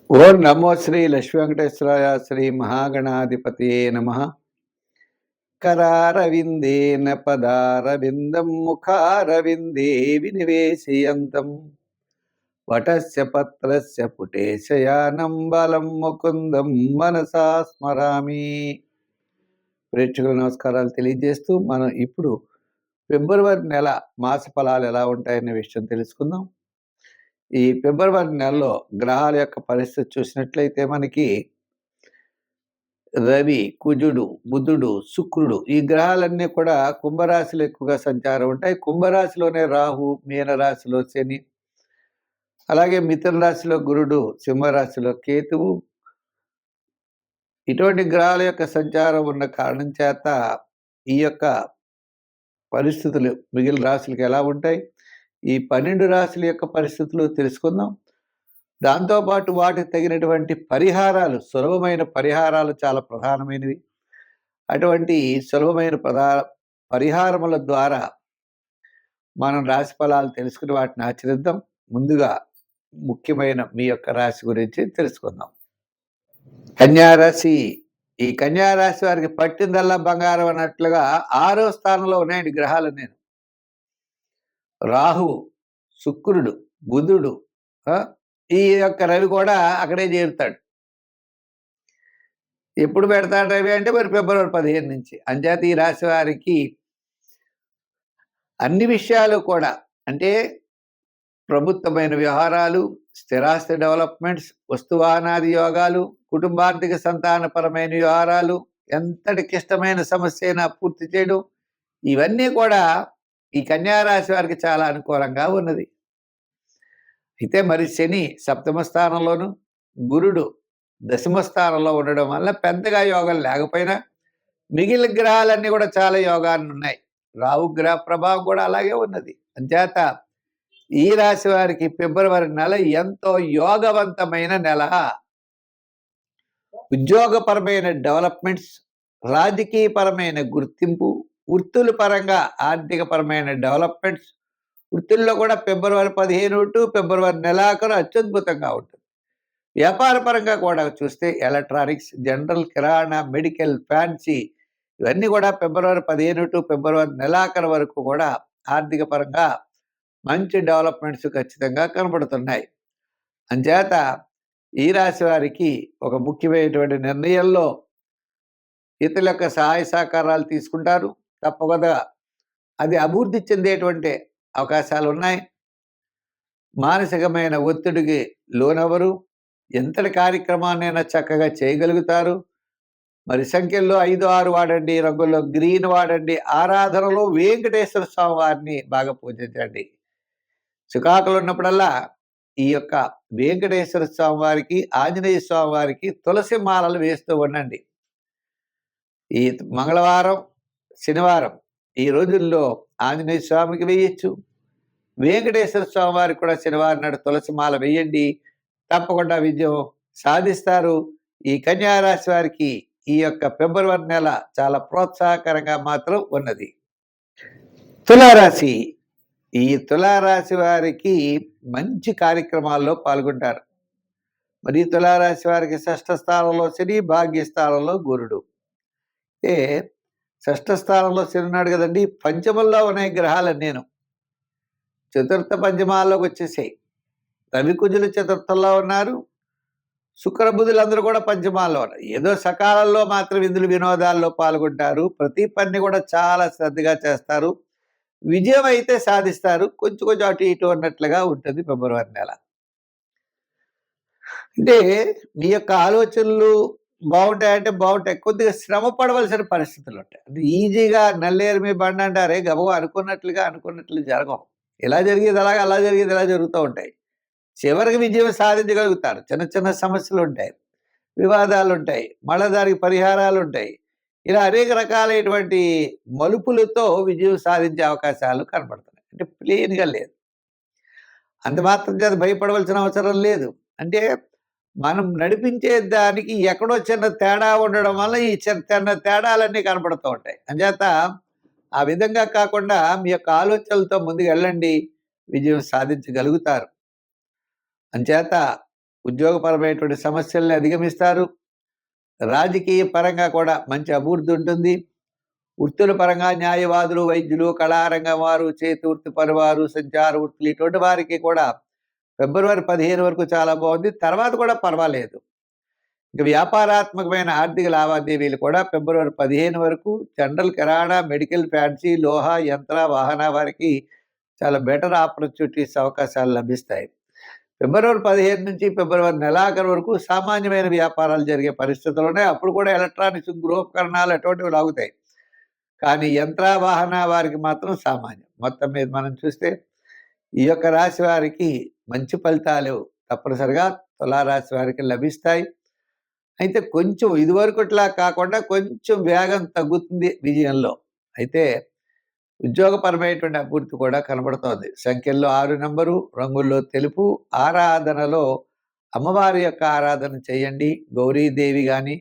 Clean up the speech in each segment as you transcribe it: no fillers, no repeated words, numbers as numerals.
ఓం నమో శ్రీ లక్ష్మీ వెంకటేశ్వరాయ శ్రీ మహాగణాధిపతియే నమః. కరారవిందేన పదారవిందం ముఖారవిందే వినివేశయంతం వటస్య పత్రస్య పుటే శయానం బలం ముకుందం మనసా స్మరామి. ప్రేక్షకుల నమస్కారాలు తెలియజేస్తూ మనం ఇప్పుడు ఫిబ్రవరి నెల మాస ఫలాలు ఎలా ఉంటాయనే విషయం తెలుసుకుందాం. ఈ ఫిబ్రవరి నెలలో గ్రహాల యొక్క పరిస్థితి చూసినట్లయితే మనకి రవి, కుజుడు, బుధుడు, శుక్రుడు ఈ గ్రహాలన్నీ కూడా కుంభరాశిలో ఎక్కువగా సంచారం ఉంటాయి. కుంభరాశిలోనే రాహు, మీనరాశిలో శని, అలాగే మిథున రాశిలో గురుడు, సింహరాశిలో కేతువు. ఇటువంటి గ్రహాల యొక్క సంచారం ఉన్న కారణం చేత ఈ యొక్క పరిస్థితులు మిగిలిన రాశులకు ఎలా ఉంటాయి, ఈ 12 రాశుల యొక్క పరిస్థితులు తెలుసుకుందాం. దాంతోపాటు వాటికి తగినటువంటి పరిహారాలు, సులభమైన పరిహారాలు చాలా ప్రధానమైనవి. అటువంటి సులభమైన పరిహారముల ద్వారా మనం రాశి ఫలాలు తెలుసుకుని వాటిని ఆచరిద్దాం. ముందుగా ముఖ్యమైన మీ యొక్క రాశి గురించి తెలుసుకుందాం. కన్యారాశి. ఈ కన్యారాశి వారికి పట్టిందల్లా బంగారం అన్నట్లుగా 6వ స్థానంలో ఉన్నాయండి గ్రహాలు. నేను రాహు, శుక్రుడు, బుధుడు, ఈ యొక్క రవి కూడా అక్కడే చేరుతాడు. ఎప్పుడు పెడతాడు రవి అంటే మరి ఫిబ్రవరి 15 నుంచి. అంచేత ఈ రాశి వారికి అన్ని విషయాలు కూడా, అంటే ప్రభుత్వమైన వ్యవహారాలు, స్థిరాస్తి డెవలప్మెంట్స్, వస్తువాహనాది యోగాలు, కుటుంబార్థిక సంతానపరమైన వ్యవహారాలు, ఎంతటి క్లిష్టమైన సమస్య అయినా పూర్తి చేయడం, ఇవన్నీ కూడా ఈ కన్యారాశి వారికి చాలా అనుకూలంగా ఉన్నది. అయితే మరి శని 7వ స్థానంలోను, గురుడు 10వ స్థానంలో ఉండడం వల్ల పెద్దగా యోగాలు లేకపోయినా మిగిలిన గ్రహాలన్నీ కూడా చాలా యోగాన్ని ఉన్నాయి. రాహు గ్రహ ప్రభావం కూడా అలాగే ఉన్నది. అంచేత ఈ రాశి వారికి ఫిబ్రవరి నెల ఎంతో యోగవంతమైన నెల. ఉద్యోగపరమైన డెవలప్మెంట్స్, రాజకీయపరమైన గుర్తింపు, వృత్తుల పరంగా ఆర్థికపరమైన డెవలప్మెంట్స్, వృత్తుల్లో కూడా ఫిబ్రవరి 15 టు ఫిబ్రవరి నెలాఖరు అత్యద్భుతంగా ఉంటుంది. వ్యాపార పరంగా కూడా చూస్తే ఎలక్ట్రానిక్స్, జనరల్, కిరాణా, మెడికల్, ఫ్యాన్సీ ఇవన్నీ కూడా ఫిబ్రవరి 15 టు ఫిబ్రవరి నెలాఖరు వరకు కూడా ఆర్థిక పరంగా మంచి డెవలప్మెంట్స్ ఖచ్చితంగా కనబడుతున్నాయి. అంచేత ఈ రాశి వారికి ఒక ముఖ్యమైనటువంటి నిర్ణయంలో ఇతరుల యొక్క సహాయ సహకారాలు తీసుకుంటారు. తప్పకుండా అది అభివృద్ధి చెందేటువంటి అవకాశాలు ఉన్నాయి. మానసికమైన ఒత్తిడికి లోనవరు. ఎంతటి కార్యక్రమాన్నైనా చక్కగా చేయగలుగుతారు. మరి సంఖ్యల్లో 5, 6 వాడండి, రంగుల్లో గ్రీన్ వాడండి. ఆరాధనలో వెంకటేశ్వర స్వామి వారిని బాగా పూజించండి. చికాకులు ఉన్నప్పుడల్లా ఈ యొక్క వెంకటేశ్వర స్వామి వారికి, ఆంజనేయ స్వామి వారికి తులసి మాలలు వేస్తూ ఉండండి. ఈ మంగళవారం, శనివారం ఈ రోజుల్లో ఆంజనేయ స్వామికి వేయచ్చు. వెంకటేశ్వర స్వామి వారికి కూడా శనివారం నాడు తులసి మాల వేయండి. తప్పకుండా విజయం సాధిస్తారు. ఈ కన్యారాశి వారికి ఈ యొక్క ఫిబ్రవరి నెల చాలా ప్రోత్సాహకరంగా మాత్రం ఉన్నది. తులారాశి. ఈ తులారాశి వారికి మంచి కార్యక్రమాల్లో పాల్గొంటారు. మరి తులారాశి వారికి 6వ స్థానంలో శని, భాగ్యస్థానంలో గురుడు. ఏ 6వ స్థానంలో శని ఉన్నాడు కదండి. పంచమంలో ఉన్నాయి గ్రహాలు. నేను చతుర్థ పంచమాల్లోకి వచ్చేసాయి. రవి, కుజులు చతుర్థంలో ఉన్నారు. శుక్ర, బుధులు అందరూ కూడా పంచమాల్లో ఉన్నారు. ఏదో సకాలంలో మాత్రం విందులు వినోదాల్లో పాల్గొంటారు. ప్రతి పని కూడా చాలా శ్రద్ధగా చేస్తారు. విజయం అయితే సాధిస్తారు. కొంచెం కొంచెం అటు ఇటు అన్నట్లుగా ఉంటుంది ఫిబ్రవరి నెల. అంటే మీ యొక్క ఆలోచనలు బాగుంటాయంటే బాగుంటాయి. కొద్దిగా శ్రమ పడవలసిన పరిస్థితులు ఉంటాయి. అంటే ఈజీగా నల్లేరు మీ బండి అంటారే, గబగబా అనుకున్నట్లు జరగవు. ఇలా జరిగేది అలాగే, అలా జరిగేది ఇలా జరుగుతూ ఉంటాయి. చివరికి విజయం సాధించగలుగుతారు. చిన్న చిన్న సమస్యలు ఉంటాయి, వివాదాలు ఉంటాయి, మళ్ళా దానికి పరిహారాలు ఉంటాయి. ఇలా అనేక రకాలైనటువంటి మలుపులతో విజయం సాధించే అవకాశాలు కనబడుతున్నాయి. అంటే ప్లెయిన్గా లేదు. అంత మాత్రం చేత భయపడవలసిన అవసరం లేదు. అంటే మనం నడిపించే దానికి ఎక్కడో చిన్న తేడా ఉండడం వల్ల ఈ చిన్న తేడాలన్నీ కనబడుతూ ఉంటాయి. అంచేత ఆ విధంగా కాకుండా మీ యొక్క ఆలోచనలతో ముందుకు వెళ్ళండి, విజయం సాధించగలుగుతారు. అంచేత ఉద్యోగపరమైనటువంటి సమస్యల్ని అధిగమిస్తారు. రాజకీయ పరంగా కూడా మంచి అభివృద్ధి ఉంటుంది. వృత్తుల పరంగా న్యాయవాదులు, వైద్యులు, కళారంగం వారు, చేతి వృత్తి పనివారు, సంచార వృత్తులు ఇటువంటి వారికి కూడా ఫిబ్రవరి 15 వరకు చాలా బాగుంది. తర్వాత కూడా పర్వాలేదు. ఇక వ్యాపారాత్మకమైన ఆర్థిక లావాదేవీలు కూడా ఫిబ్రవరి 15 వరకు జనరల్, కిరాణా, మెడికల్, ఫ్యాన్సీ, లోహ, యంత్ర, వాహన వారికి చాలా బెటర్ ఆపర్చునిటీస్, అవకాశాలు లభిస్తాయి. ఫిబ్రవరి 15 నుంచి ఫిబ్రవరి నెలాఖరు వరకు సామాన్యమైన వ్యాపారాలు జరిగే పరిస్థితులు ఉన్నాయి. అప్పుడు కూడా ఎలక్ట్రానిక్స్, గృహోపకరణాలు అటువంటివి లాగుతాయి. కానీ యంత్ర, వాహన వారికి మాత్రం సామాన్యం. మొత్తం మీద మనం చూస్తే ఈ యొక్క రాశి వారికి మంచి ఫలితాలు తప్పనిసరిగా తులారాశి వారికి లభిస్తాయి. అయితే కొంచెం ఇదివరకుట్లా కాకుండా కొంచెం వేగం తగ్గుతుంది విజయంలో. అయితే ఉద్యోగపరమైనటువంటి అభివృద్ధి కూడా కనబడుతోంది. సంఖ్యల్లో 6 నంబరు, రంగుల్లో తెలుపు. ఆరాధనలో అమ్మవారి యొక్క ఆరాధన చేయండి. గౌరీదేవి కానీ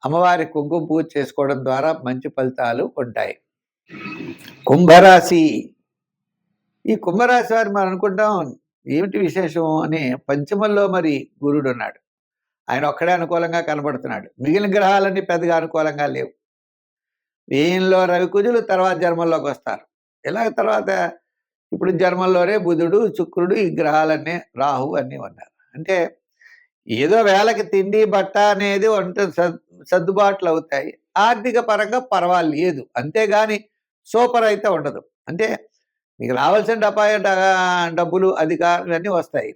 అమ్మవారి కుంకుమ పూజ చేసుకోవడం ద్వారా మంచి ఫలితాలు ఉంటాయి. కుంభరాశి. ఈ కుంభరాశి వారు మనం అనుకుంటాం ఏమిటి విశేషం అని, పంచమంలో మరి గురుడు ఉన్నాడు. ఆయన ఒక్కడే అనుకూలంగా కనబడుతున్నాడు. మిగిలిన గ్రహాలన్నీ పెద్దగా అనుకూలంగా లేవు. వ్యయంలో రవికుజులు తర్వాత జన్మల్లోకి వస్తారు. ఇలాగ తర్వాత ఇప్పుడు జన్మల్లోనే బుధుడు, శుక్రుడు, ఈ గ్రహాలన్నీ, రాహు అన్నీ ఉన్నారు. అంటే ఏదో వేళకి తిండి బట్ట అనేది సర్దుబాట్లు అవుతాయి. ఆర్థిక పరంగా పర్వాలేదు, అంతేగాని సూపర్ అయితే ఉండదు. అంటే మీకు రావాల్సిన డబ్బులు, అధికారులు ఇవన్నీ వస్తాయి.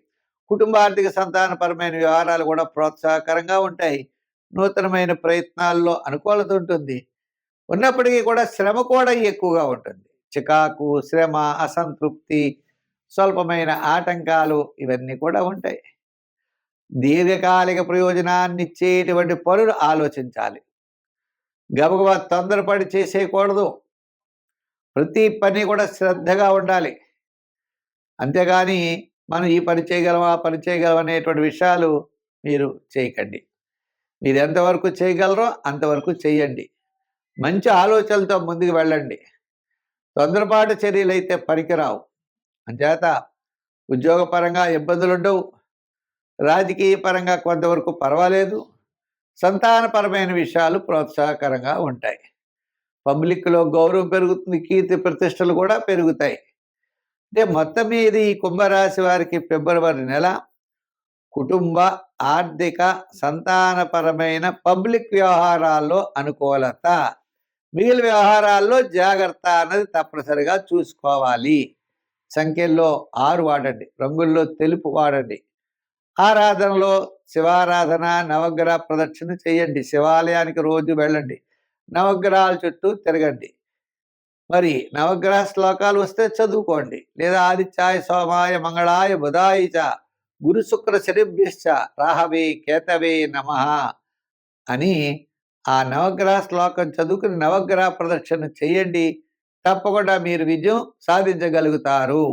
కుటుంబ ఆర్థిక సంతానపరమైన వ్యవహారాలు కూడా ప్రోత్సాహకరంగా ఉంటాయి. నూతనమైన ప్రయత్నాల్లో అనుకూలత ఉంటుంది. ఉన్నప్పటికీ కూడా శ్రమ కూడా ఎక్కువగా ఉంటుంది. చికాకు, శ్రమ, అసంతృప్తి, స్వల్పమైన ఆటంకాలు ఇవన్నీ కూడా ఉంటాయి. దీర్ఘకాలిక ప్రయోజనాన్ని ఇచ్చేటువంటి పనులు ఆలోచించాలి. గబగబా తొందరపడి చేసేయకూడదు. ప్రతి పని కూడా శ్రద్ధగా ఉండాలి. అంతేగాని మనం ఈ పని చేయగలం, ఆ పని చేయగలం అనేటువంటి విషయాలు మీరు చేయకండి. మీరు ఎంతవరకు చేయగలరో అంతవరకు చేయండి. మంచి ఆలోచనలతో ముందుకు వెళ్ళండి. తొందరపాటు చర్యలు అయితే పనికిరావు. అంచేత ఉద్యోగపరంగా ఇబ్బందులు ఉండవు. రాజకీయ పరంగా కొంతవరకు పర్వాలేదు. సంతానపరమైన విషయాలు ప్రోత్సాహకరంగా ఉంటాయి. పబ్లిక్లో గౌరవం పెరుగుతుంది, కీర్తి ప్రతిష్టలు కూడా పెరుగుతాయి. అంటే మొత్తం మీద ఈ కుంభరాశి వారికి ఫిబ్రవరి నెల కుటుంబ, ఆర్థిక, సంతానపరమైన పబ్లిక్ వ్యవహారాల్లో అనుకూలత. మిగిలిన వ్యవహారాల్లో జాగ్రత్త అన్నది తప్పనిసరిగా చూసుకోవాలి. సంఖ్యల్లో 6 వాడండి, రంగుల్లో తెలుపు వాడండి. ఆరాధనలో శివారాధన, నవగ్రహ ప్రదక్షిణ చేయండి. శివాలయానికి రోజు వెళ్ళండి. నవగ్రహాల చుట్టూ తిరగండి. మరి నవగ్రహ శ్లోకాలు వస్తే చదువుకోండి. లేదా ఆదిత్యాయ, సోమాయ, మంగళాయ, బుధాయ చ గురు శుక్ర శనిభ్యశ్చ రాహవే కేతవే నమః అని ఆ నవగ్రహ శ్లోకం చదువుకుని నవగ్రహ ప్రదక్షిణ చేయండి. తప్పకుండా మీరు విజయం సాధించగలుగుతారు.